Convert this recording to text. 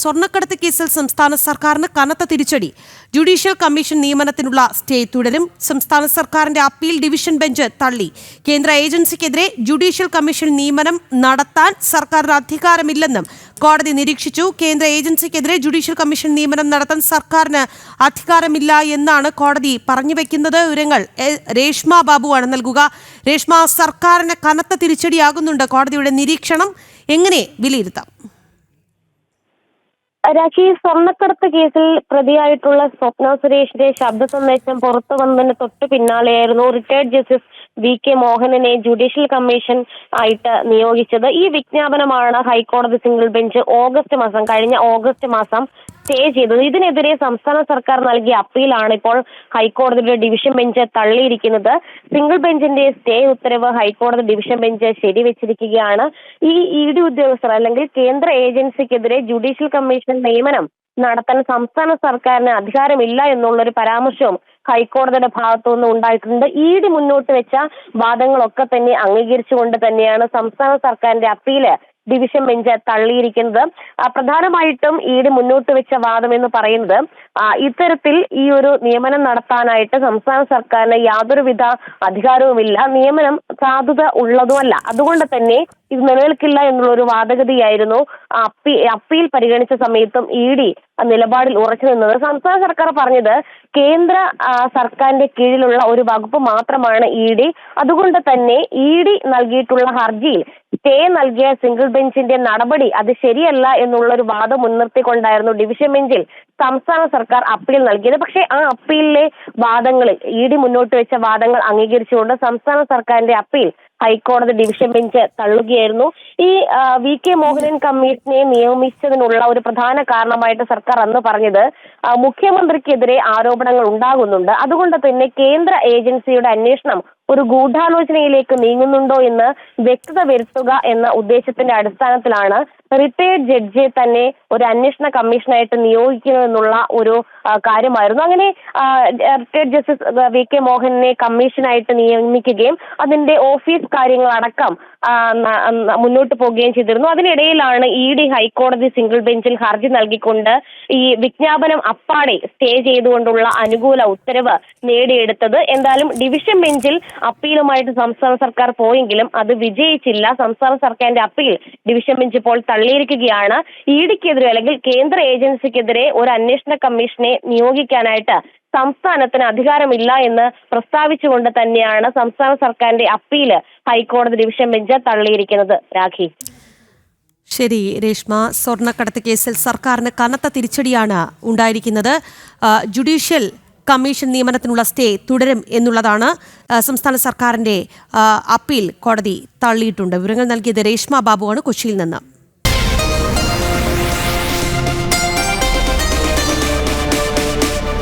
സ്വർണ്ണക്കടത്ത് കേസിൽ സംസ്ഥാന സർക്കാരിന് കനത്ത തിരിച്ചടി. ജുഡീഷ്യൽ കമ്മീഷൻ നിയമനത്തിനുള്ള സ്റ്റേ തുടരും. സംസ്ഥാന സർക്കാരിന്റെ അപ്പീൽ ഡിവിഷൻ ബെഞ്ച് തള്ളി. കേന്ദ്ര ഏജൻസിക്കെതിരെ ജുഡീഷ്യൽ കമ്മീഷൻ നിയമനം നടത്താൻ സർക്കാരിന് അധികാരമില്ലെന്നും കോടതി നിരീക്ഷിച്ചു. കേന്ദ്ര ഏജൻസിക്കെതിരെ ജുഡീഷ്യൽ കമ്മീഷൻ നിയമനം നടത്താൻ സർക്കാരിന് അധികാരമില്ല എന്നാണ് കോടതി പറഞ്ഞുവെക്കുന്നത്. വിവരങ്ങൾ രേഷ്മ ബാബുവാണ് നൽകുക. രേഷ്മ, സർക്കാരിന് കനത്ത തിരിച്ചടിയാകുന്നുണ്ട് കോടതിയുടെ നിരീക്ഷണം, എങ്ങനെ വിലയിരുത്താം? രാഖി, സ്വർണ്ണക്കടത്ത് കേസിൽ പ്രതിയായിട്ടുള്ള സ്വപ്ന സുരേഷിന്റെ ശബ്ദ സന്ദേശം പുറത്തു വന്നതിന് തൊട്ടു പിന്നാലെയായിരുന്നു റിട്ടയർഡ് ജസ്റ്റിസ് വി.കെ. മോഹനനെ ജുഡീഷ്യൽ കമ്മീഷൻ ആയിട്ട് നിയോഗിച്ചത്. ഈ വിജ്ഞാപനമാണ് ഹൈക്കോടതി സിംഗിൾ ബെഞ്ച് കഴിഞ്ഞ ഓഗസ്റ്റ് മാസം സ്റ്റേ ചെയ്തത്. ഇതിനെതിരെ സംസ്ഥാന സർക്കാർ നൽകിയ അപ്പീലാണ് ഇപ്പോൾ ഹൈക്കോടതിയുടെ ഡിവിഷൻ ബെഞ്ച് തള്ളിയിരിക്കുന്നത്. സിംഗിൾ ബെഞ്ചിന്റെ സ്റ്റേ ഉത്തരവ് ഹൈക്കോടതി ഡിവിഷൻ ബെഞ്ച് ശരിവെച്ചിരിക്കുകയാണ്. ഈ ഇ.ഡി ഉദ്യോഗസ്ഥർ അല്ലെങ്കിൽ കേന്ദ്ര ഏജൻസിക്കെതിരെ ജുഡീഷ്യൽ കമ്മീഷൻ നിയമനം നടത്താൻ സംസ്ഥാന സർക്കാരിന് അധികാരമില്ല എന്നുള്ളൊരു പരാമർശവും ഹൈക്കോടതിയുടെ ഭാഗത്തുനിന്ന് ഉണ്ടായിട്ടുണ്ട്. ഇ.ഡി മുന്നോട്ട് വെച്ച വാദങ്ങളൊക്കെ തന്നെ അംഗീകരിച്ചുകൊണ്ട് തന്നെയാണ് സംസ്ഥാന സർക്കാരിന്റെ അപ്പീല് ഡിവിഷൻ ബെഞ്ച് തള്ളിയിരിക്കുന്നത്. പ്രധാനമായിട്ടും ഇ.ഡി മുന്നോട്ട് വെച്ച വാദം എന്ന് പറയുന്നത് ഇത്തരത്തിൽ ഈ ഒരു നിയമനം നടത്താനായിട്ട് സംസ്ഥാന സർക്കാരിന് യാതൊരുവിധ അധികാരവുമില്ല, നിയമനം സാധുത ഉള്ളതുമല്ല, അതുകൊണ്ട് തന്നെ ഇത് നിലനിൽക്കില്ല എന്നുള്ള ഒരു വാദഗതിയായിരുന്നു അപ്പീൽ പരിഗണിച്ച സമയത്തും ഇ.ഡി നിലപാടിൽ ഉറച്ചു നിന്നത്. സംസ്ഥാന സർക്കാർ പറഞ്ഞത് കേന്ദ്ര സർക്കാരിന്റെ കീഴിലുള്ള ഒരു വകുപ്പ് മാത്രമാണ് ഇ.ഡി, അതുകൊണ്ട് തന്നെ ഇ.ഡി നൽകിയിട്ടുള്ള ഹർജിയിൽ സ്റ്റേ നൽകിയ സിംഗിൾ ബെഞ്ചിന്റെ നടപടി അത് ശരിയല്ല എന്നുള്ള ഒരു വാദം മുൻനിർത്തിക്കൊണ്ടായിരുന്നു ഡിവിഷൻ ബെഞ്ചിൽ സംസ്ഥാന സർക്കാർ അപ്പീൽ നൽകിയത്. പക്ഷേ ആ അപ്പീലിലെ വാദങ്ങളിൽ ഇ.ഡി മുന്നോട്ട് വെച്ച വാദങ്ങൾ അംഗീകരിച്ചുകൊണ്ട് സംസ്ഥാന സർക്കാരിന്റെ അപ്പീൽ ഹൈക്കോടതി ഡിവിഷൻ ബെഞ്ച് തള്ളുകയായിരുന്നു. ഈ വി.കെ. മോഹനൻ കമ്മീഷനെ നിയമിച്ചതിനുള്ള ഒരു പ്രധാന കാരണമായിട്ട് സർക്കാർ അന്ന് പറഞ്ഞത് മുഖ്യമന്ത്രിക്കെതിരെ ആരോപണങ്ങൾ ഉണ്ടാകുന്നുണ്ട്, അതുകൊണ്ട് തന്നെ കേന്ദ്ര ഏജൻസിയുടെ അന്വേഷണം ഒരു ഗൂഢാലോചനയിലേക്ക് നീങ്ങുന്നുണ്ടോ എന്ന് വ്യക്തത വരുത്തുക എന്ന ഉദ്ദേശത്തിന്റെ അടിസ്ഥാനത്തിലാണ് റിട്ടയർഡ് ജഡ്ജിയെ തന്നെ ഒരു അന്വേഷണ കമ്മീഷനായിട്ട് നിയോഗിക്കുന്നതെന്നുള്ള ഒരു കാര്യമായിരുന്നു. അങ്ങനെ റിട്ടയർഡ് ജസ്റ്റിസ് വി.കെ. മോഹനെ കമ്മീഷനായിട്ട് നിയമിക്കുകയും അതിന്റെ ഓഫീസ് കാര്യങ്ങളടക്കം മുന്നോട്ട് പോവുകയും ചെയ്തിരുന്നു. അതിനിടയിലാണ് ഇ.ഡി ഹൈക്കോടതി സിംഗിൾ ബെഞ്ചിൽ ഹർജി നൽകിക്കൊണ്ട് ഈ വിജ്ഞാപനം അപ്പാടെ സ്റ്റേ ചെയ്തുകൊണ്ടുള്ള അനുകൂല ഉത്തരവ് നേടിയെടുത്തത്. എന്തായാലും ഡിവിഷൻ ബെഞ്ചിൽ അപ്പീലുമായിട്ട് സംസ്ഥാന സർക്കാർ പോയെങ്കിലും അത് വിജയിച്ചില്ല. സംസ്ഥാന സർക്കാരിന്റെ അപ്പീൽ ഡിവിഷൻ ബെഞ്ച് ഇപ്പോൾ തള്ളിയിരിക്കുകയാണ്. ഇ.ഡിക്കെതിരെ അല്ലെങ്കിൽ കേന്ദ്ര ഏജൻസിക്കെതിരെ ഒരു അന്വേഷണ കമ്മീഷനെ നിയോഗിക്കാനായിട്ട് സംസ്ഥാനത്തിന് അധികാരമില്ല എന്ന് പ്രസ്താവിച്ചുകൊണ്ട് തന്നെയാണ് സംസ്ഥാന സർക്കാരിന്റെ അപ്പീല് ഹൈക്കോടതി ഡിവിഷൻ ബെഞ്ച് തള്ളിയിരിക്കുന്നത്. രാഖി. ശരി രേഷ്മ, സ്വർണ്ണക്കടത്ത് കേസിൽ സർക്കാരിന് കനത്ത തിരിച്ചടിയാണ് ഉണ്ടായിരിക്കുന്നത്. ജുഡീഷ്യൽ കമ്മീഷൻ നിയമനത്തിനുള്ള സ്റ്റേ തുടരും എന്നുള്ളതാണ് സംസ്ഥാന സർക്കാരിന്റെ അപ്പീൽ കോടതി തള്ളിയിട്ടുണ്ട്. വിവരങ്ങൾ നൽകിയത് രേഷ്മ ബാബുവാണ് കൊച്ചിയിൽ നിന്ന്.